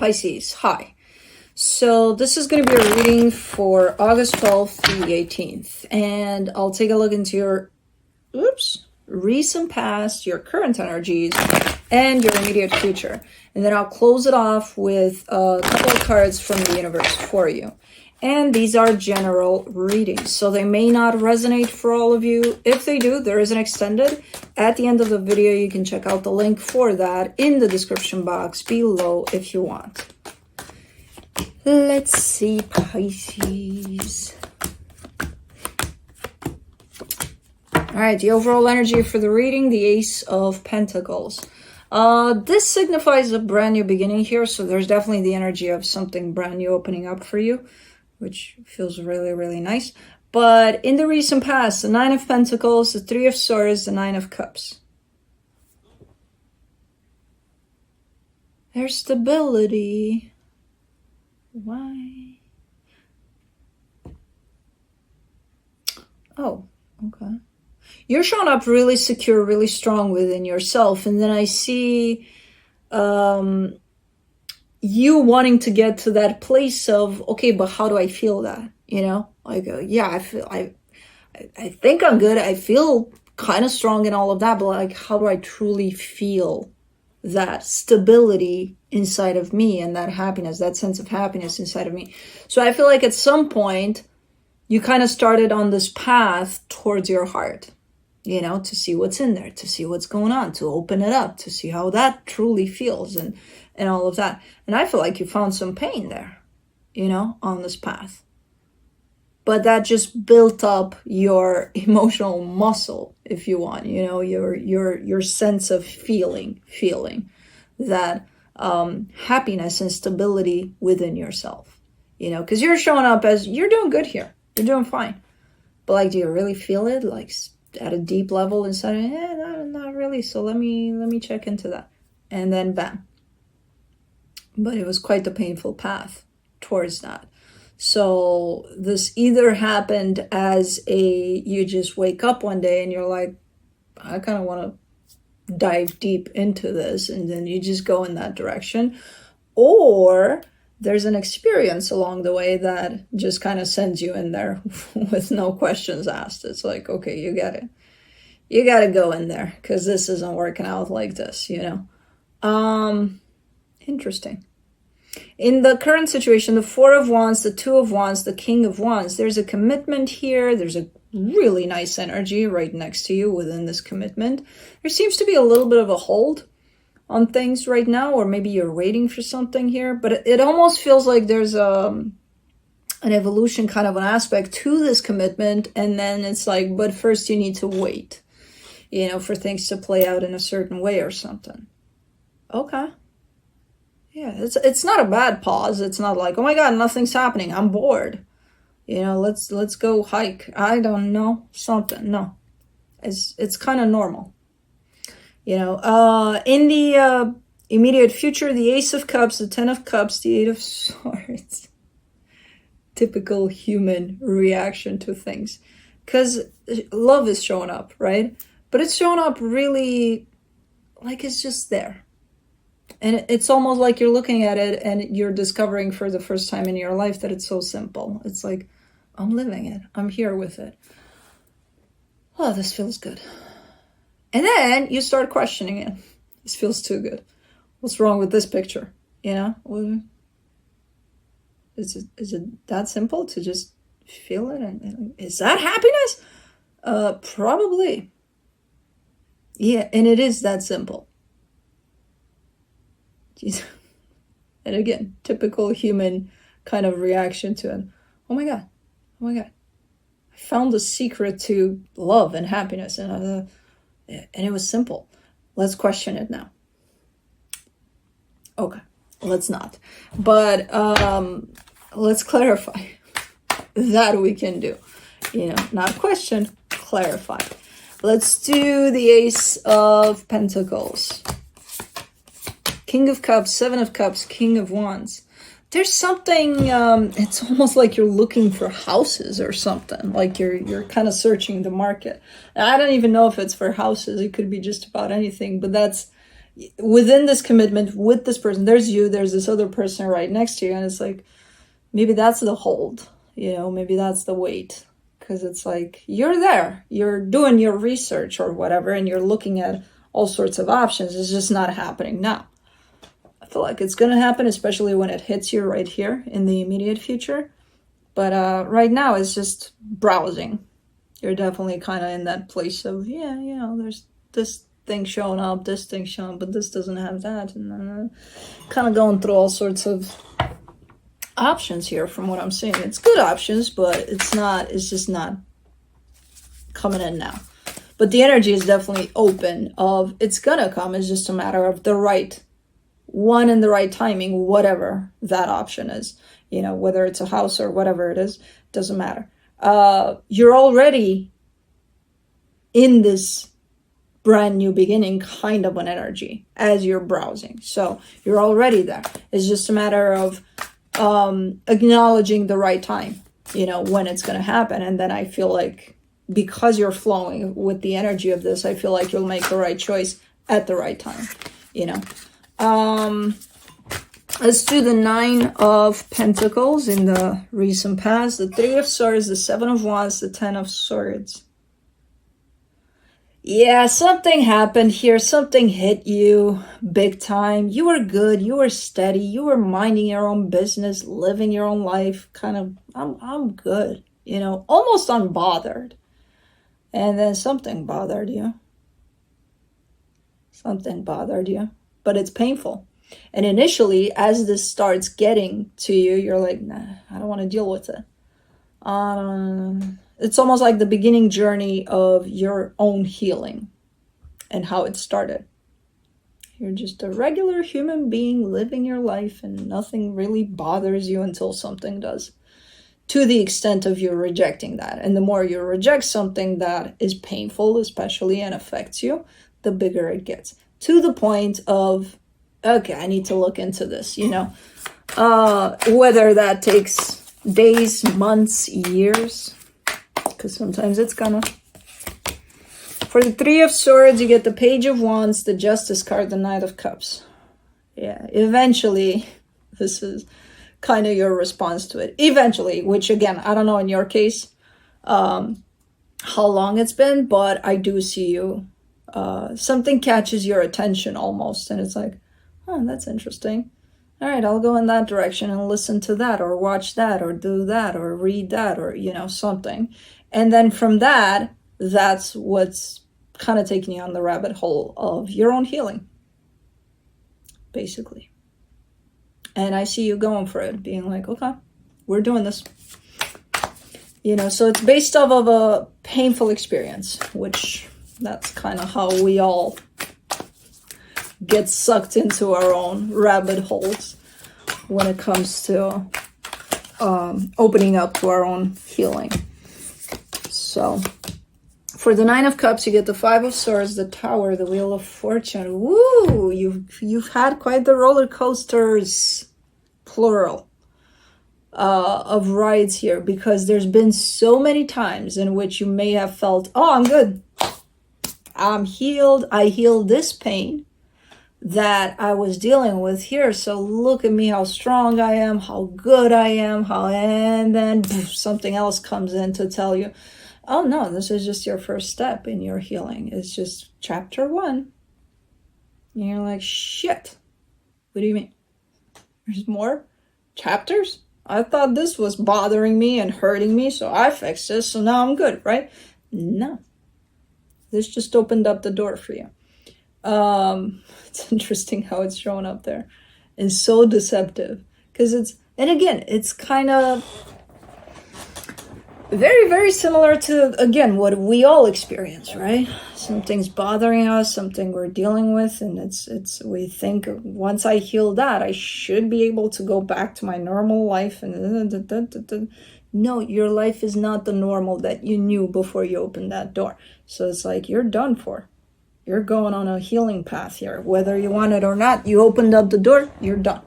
Pisces, hi. So this is going to be a reading for August 12th through the 18th. And I'll take a look into your, recent past, your current energies, and your immediate future. And then I'll close it off with a couple of cards from the universe for you. And these are general readings, so they may not resonate for all of you. If they do, there is an extended. At the end of the video, you can check out the link for that in the description box below if you want. Let's see, Pisces. All right, the overall energy for the reading, the Ace of Pentacles. This signifies a brand new beginning here, so there's definitely the energy of something brand new opening up for you, which feels really, really nice. But in the recent past, the Nine of Pentacles, the Three of Swords, the Nine of Cups. There's stability. Why? Oh, okay. You're showing up really secure, really strong within yourself. And then I see you wanting to get to that place of, okay, but how do I feel that? You know, like, yeah, I think I'm good. I feel kind of strong and all of that, but like, how do I truly feel that stability inside of me and that happiness, that sense of happiness inside of me? So I feel like at some point you kind of started on this path towards your heart, you know, to see what's in there, to see what's going on, to open it up, to see how that truly feels and all of that. And I feel like you found some pain there, you know, on this path. But that just built up your emotional muscle, if you want, you know, your sense of feeling that happiness and stability within yourself, you know, because you're showing up as you're doing good here. You're doing fine. But like, do you really feel it? Like at a deep level inside, not really. So let me check into that. And then bam. But it was quite the painful path towards that. So this either happened as you just wake up one day and you're like, I kind of want to dive deep into this, and then you just go in that direction, or there's an experience along the way that just kind of sends you in there with no questions asked. It's like, okay, you got to go in there because this isn't working out like this, you know. Interesting. In the current situation, the Four of Wands, the Two of Wands, the King of Wands, there's a commitment here. There's a really nice energy right next to you within this commitment. There seems to be a little bit of a hold on things right now, or maybe you're waiting for something here, but it almost feels like there's an evolution kind of an aspect to this commitment, and then it's like, but first you need to wait, you know, for things to play out in a certain way or something. Okay. Yeah, it's not a bad pause. It's not like, oh my God, nothing's happening, I'm bored. You know, let's go hike. I don't know, something. No, it's kind of normal. You know, in the immediate future, the Ace of Cups, the Ten of Cups, the Eight of Swords. Typical human reaction to things. Because love is showing up, right? But it's showing up really like it's just there. And it's almost like you're looking at it and you're discovering for the first time in your life that it's so simple. It's like, I'm living it. I'm here with it. Oh, this feels good. And then you start questioning it. This feels too good. What's wrong with this picture? You know? Is it that simple to just feel it? And is that happiness? Probably. Yeah, and it is that simple. And again, typical human kind of reaction to it. Oh my God. I found the secret to love and happiness, and it was simple. Let's question it now. Okay, let's not. But let's clarify. That we can do. You know, not question, clarify. Let's do the Ace of Pentacles. King of Cups, Seven of Cups, King of Wands. There's something, it's almost like you're looking for houses or something. Like you're kind of searching the market. I don't even know if it's for houses. It could be just about anything. But that's, within this commitment with this person, there's you, there's this other person right next to you, and it's like, maybe that's the hold, maybe that's the wait, because it's like, you're there, you're doing your research or whatever, and you're looking at all sorts of options. It's just not happening now. I feel like it's going to happen, especially when it hits you right here in the immediate future. But right now, it's just browsing. You're definitely kind of in that place of, there's this thing showing up, this thing showing, but this doesn't have that. And kind of going through all sorts of options here from what I'm seeing. It's good options, but it's just not coming in now. But the energy is definitely open of it's going to come. It's just a matter of the right one and the right timing, whatever that option is. Whether it's a house or whatever it is, doesn't matter. You're already in this brand new beginning kind of an energy as you're browsing. So you're already there. It's just a matter of acknowledging the right time, when it's going to happen. And then I feel like because you're flowing with the energy of this, I feel like you'll make the right choice at the right time, Let's do the 9 of Pentacles in the recent past, the 3 of Swords, the 7 of Wands, the 10 of Swords. Yeah, something happened here. Something hit you big time. You were good. You were steady. You were minding your own business, living your own life. Kind of, I'm good, almost unbothered. And then something bothered you. Something bothered you, but it's painful. And initially, as this starts getting to you, you're like, nah, I don't want to deal with it. It's almost like the beginning journey of your own healing and how it started. You're just a regular human being living your life and nothing really bothers you until something does. To the extent of you rejecting that. And the more you reject something that is painful, especially, and affects you, the bigger it gets. To the point of, okay, I need to look into this, whether that takes days, months, years, because sometimes it's gonna. For the 3 of Swords, you get the Page of Wands, the Justice card, the Knight of Cups. Yeah, eventually, this is kind of your response to it. Eventually, which again, I don't know in your case how long it's been, but I do see you. Something catches your attention almost, and it's like, oh, that's interesting. All right, I'll go in that direction and listen to that, or watch that, or do that, or read that, or, something. And then from that, that's what's kind of taking you on the rabbit hole of your own healing, basically. And I see you going for it, being like, okay, we're doing this. So it's based off of a painful experience, which that's kind of how we all get sucked into our own rabbit holes when it comes to opening up to our own healing. So for the 9 of Cups, you get the 5 of Swords, the Tower, the Wheel of Fortune. Woo! You've had quite the roller coasters, plural, of rides here, because there's been so many times in which you may have felt, oh, I'm good. I'm healed. I healed this pain that I was dealing with here. So look at me, how strong I am, how good I am, and then something else comes in to tell you, oh no, this is just your first step in your healing. It's just chapter 1. And you're like, shit. What do you mean? There's more chapters? I thought this was bothering me and hurting me, so I fixed this, so now I'm good, right? No. This just opened up the door for you. It's interesting how it's showing up there. And so deceptive. Because it's kind of very, very similar to, again, what we all experience, right? Something's bothering us, something we're dealing with, and we think, once I heal that, I should be able to go back to my normal life, and no, your life is not the normal that you knew before you opened that door. So it's like, you're done for. You're going on a healing path here. Whether you want it or not, you opened up the door, you're done.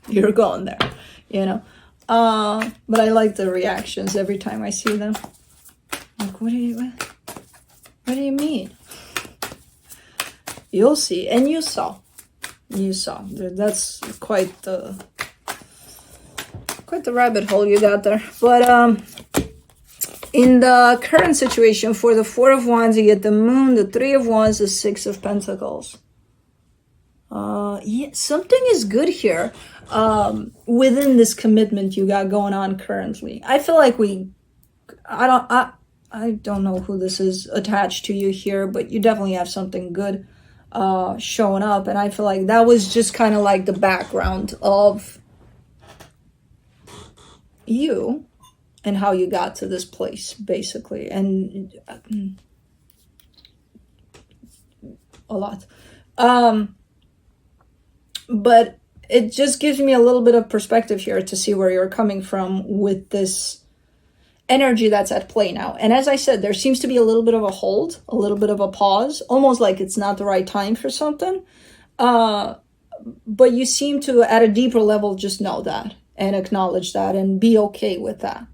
You're going there, But I like the reactions every time I see them. Like, what do you mean? You'll see. And you saw. You saw. That's quite the rabbit hole you got there. But in the current situation, for the Four of Wands, you get the Moon, the Three of Wands, the Six of Pentacles. Yeah, something is good here within this commitment you got going on currently. I feel like I don't know who this is attached to you here, but you definitely have something good showing up. And I feel like that was just kind of like the background of you and how you got to this place, basically. And a lot. But it just gives me a little bit of perspective here to see where you're coming from with this energy that's at play now. And as I said, there seems to be a little bit of a hold, a little bit of a pause, almost like it's not the right time for something. But you seem to, at a deeper level, just know that and acknowledge that and be okay with that.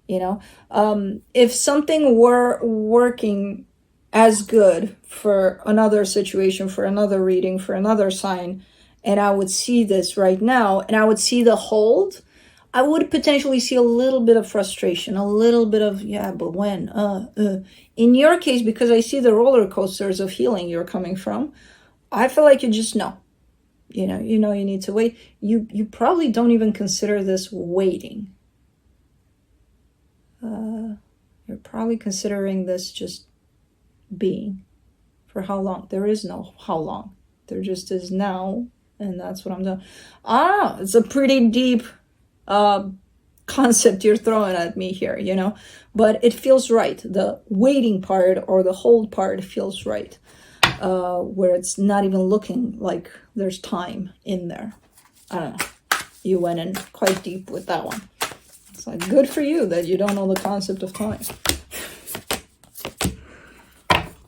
You know, if something were working as good for another situation, for another reading, for another sign, and I would see this right now, and I would see the hold, I would potentially see a little bit of frustration, a little bit of, yeah, but when? In your case, because I see the roller coasters of healing you're coming from, I feel like you just know. You know you need to wait. You probably don't even consider this waiting. You're probably considering this just being. For how long? There is no how long. There just is now. And that's what I'm doing. It's a pretty deep concept you're throwing at me here, you know. But it feels right. The waiting part or the hold part feels right. Where it's not even looking like there's time in there. I don't know. You went in quite deep with that one. It's like, good for you that you don't know the concept of time.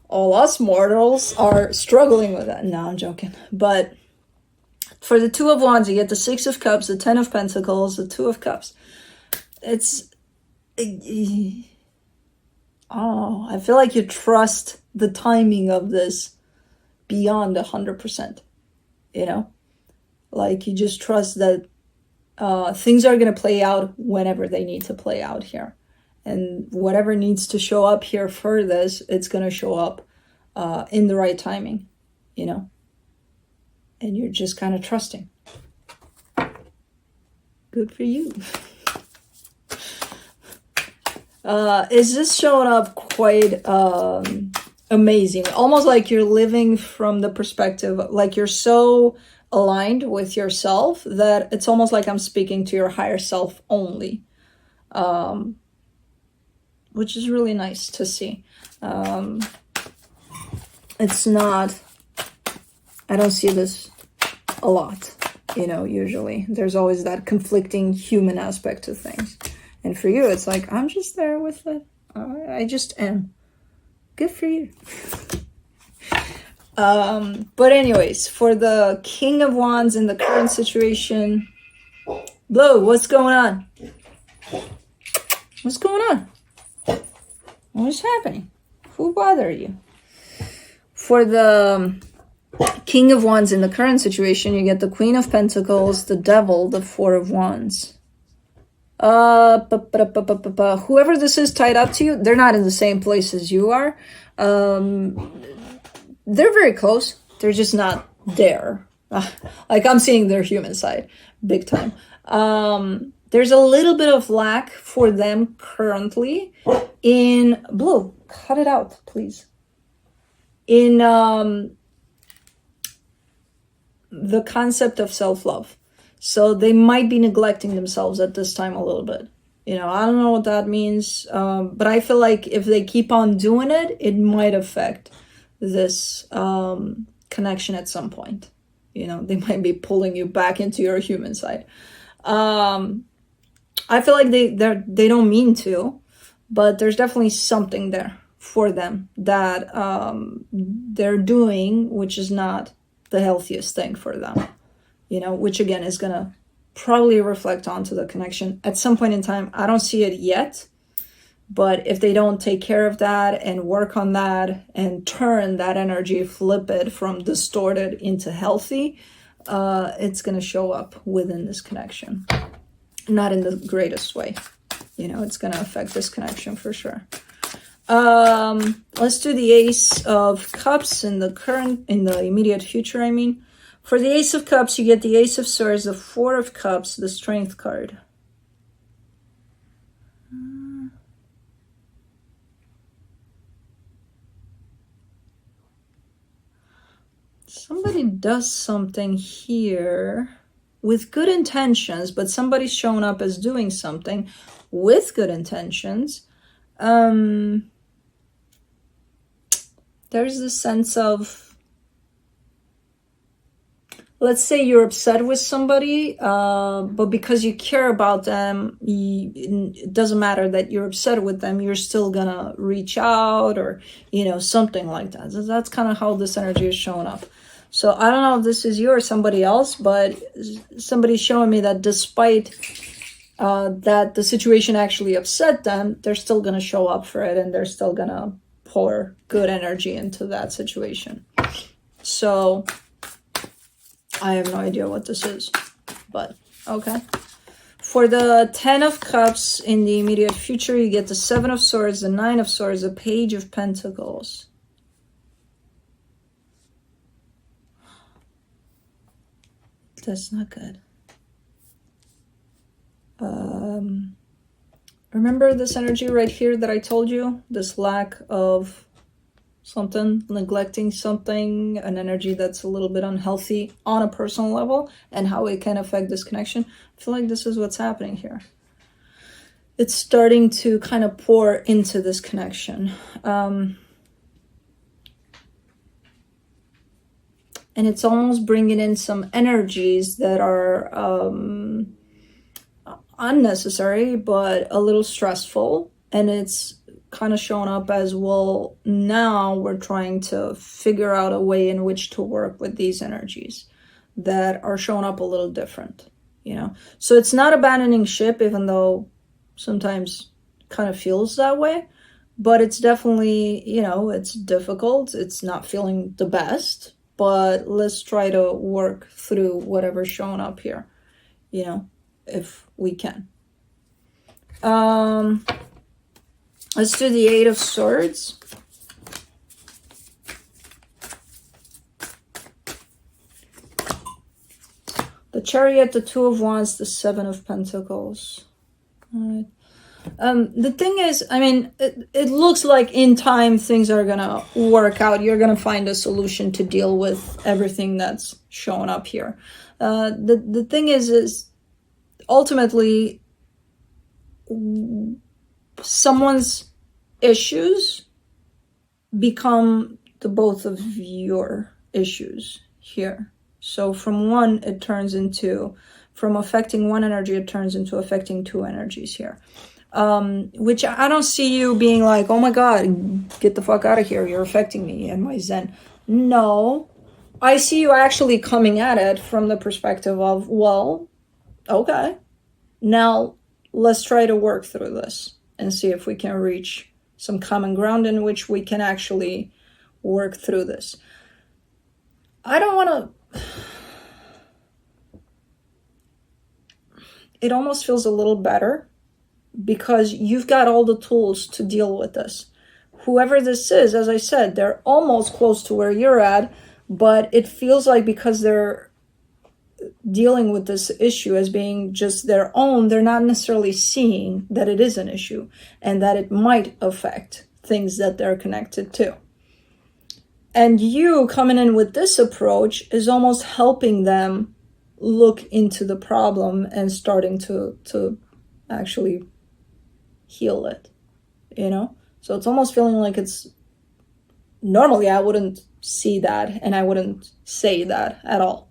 All us mortals are struggling with that. No, I'm joking. But for the Two of Wands, you get the Six of Cups, the Ten of Pentacles, the Two of Cups. It's, oh, I feel like you trust the timing of this beyond 100%, you know? Like you just trust that things are going to play out whenever they need to play out here. And whatever needs to show up here for this, it's going to show up in the right timing, you know? And you're just kind of trusting. Good for you. Is this showing up quite amazing? Almost like you're living from the perspective, like you're so aligned with yourself that it's almost like I'm speaking to your higher self only. Which is really nice to see. It's not... I don't see this a lot, you know, usually. There's always that conflicting human aspect to things. And for you, it's like, I'm just there with it. I just am. Good for you. But anyways, for the King of Wands in the current situation, Blue, what's going on? What's going on? What's happening? Who bothered you? For the King of Wands in the current situation, you get the Queen of Pentacles, the Devil, the Four of Wands. Whoever this is tied up to you, they're not in the same place as you are. They're very close. They're just not there. Like I'm seeing their human side big time. There's a little bit of lack for them currently in Blue. Cut it out, please. In the concept of self-love. So they might be neglecting themselves at this time a little bit. You know, I don't know what that means. But I feel like if they keep on doing it, it might affect this connection at some point. You know, they might be pulling you back into your human side. I feel like they don't mean to, but there's definitely something there for them that they're doing, which is not the healthiest thing for them, you know, which again is going to probably reflect onto the connection at some point in time. I don't see it yet, But if they don't take care of that and work on that and turn that energy, flip it from distorted into healthy, it's going to show up within this connection. Not in the greatest way. You know, it's going to affect this connection for sure. Let's do the Ace of Cups in the immediate future, I mean. For the Ace of Cups, you get the Ace of Swords, the Four of Cups, the Strength card. Somebody does something here with good intentions, but somebody's shown up as doing something with good intentions. There's this sense of, let's say you're upset with somebody, but because you care about them, it doesn't matter that you're upset with them, you're still gonna reach out, or, you know, something like that. So that's kind of how this energy is showing up. So I don't know if this is you or somebody else, but somebody's showing me that despite that the situation actually upset them, they're still going to show up for it, and they're still going to pour good energy into that situation. So I have no idea what this is, but okay. For the 10 of Cups in the immediate future, you get the 7 of Swords, the 9 of Swords, the Page of Pentacles. That's not good. Remember this energy right here that I told you? This lack of something, neglecting something, an energy that's a little bit unhealthy on a personal level, and how it can affect this connection. I feel like this is what's happening here. It's starting to kind of pour into this connection. And it's almost bringing in some energies that are unnecessary, but a little stressful. And it's kind of showing up as, well, now we're trying to figure out a way in which to work with these energies that are showing up a little different, you know? So it's not abandoning ship, even though sometimes kind of feels that way. But it's definitely, you know, it's difficult. It's not feeling the best. But let's try to work through whatever's showing up here, you know, if we can. Let's do the 8 of Swords. The Chariot, the 2 of Wands, the 7 of Pentacles. All right. The thing is, I mean, it looks like in time things are gonna work out. You're gonna find a solution to deal with everything that's showing up here. The thing is ultimately someone's issues become the both of your issues here. So from one, it turns into, from affecting one energy, it turns into affecting two energies here. Which I don't see you being like, oh my God, get the fuck out of here, you're affecting me and my Zen. No, I see you actually coming at it from the perspective of, well, okay, now let's try to work through this and see if we can reach some common ground in which we can actually work through this. I don't want to... It almost feels a little better because you've got all the tools to deal with this. Whoever this is, as I said, they're almost close to where you're at, but it feels like because they're dealing with this issue as being just their own, they're not necessarily seeing that it is an issue and that it might affect things that they're connected to. And you coming in with this approach is almost helping them look into the problem and starting to actually heal it, you know? So it's almost feeling like it's, normally I wouldn't see that and I wouldn't say that at all.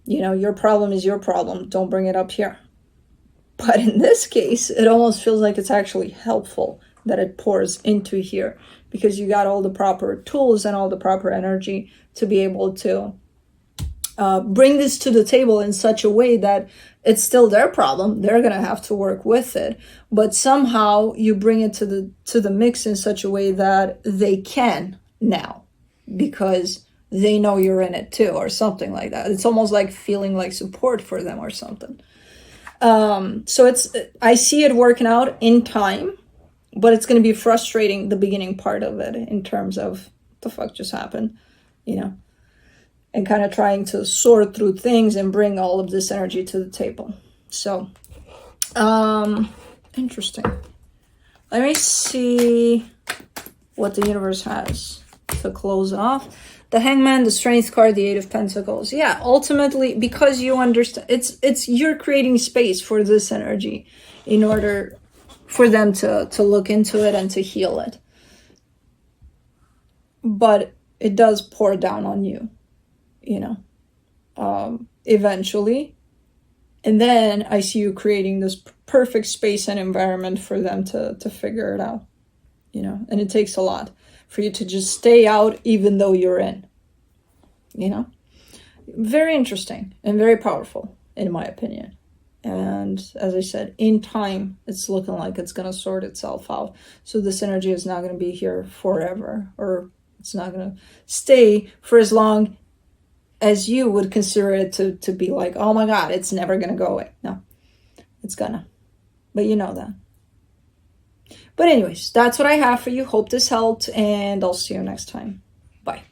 You know, your problem is your problem. Don't bring it up here. But in this case, it almost feels like it's actually helpful that it pours into here because you got all the proper tools and all the proper energy to be able to bring this to the table in such a way that it's still their problem. They're going to have to work with it, but somehow you bring it to the mix in such a way that they can now, because they know you're in it too, or something like that. It's almost like feeling like support for them or something. So I see it working out in time, but it's going to be frustrating, the beginning part of it, in terms of what the fuck just happened, and kind of trying to sort through things and bring all of this energy to the table. So, interesting. Let me see what the universe has to close off. The Hangman, the Strength card, the Eight of Pentacles. Yeah, ultimately, because you understand, it's you're creating space for this energy in order for them to look into it and to heal it. But it does pour down on you, eventually. And then I see you creating this perfect space and environment for them to figure it out, and it takes a lot for you to just stay out even though you're in, Very interesting and very powerful, in my opinion. And as I said, in time, it's looking like it's going to sort itself out. So this energy is not going to be here forever, or it's not going to stay for as long as you would consider it to be like, oh my God, it's never going to go away. No, it's gonna. But you know that. But anyways, that's what I have for you. Hope this helped, and I'll see you next time. Bye.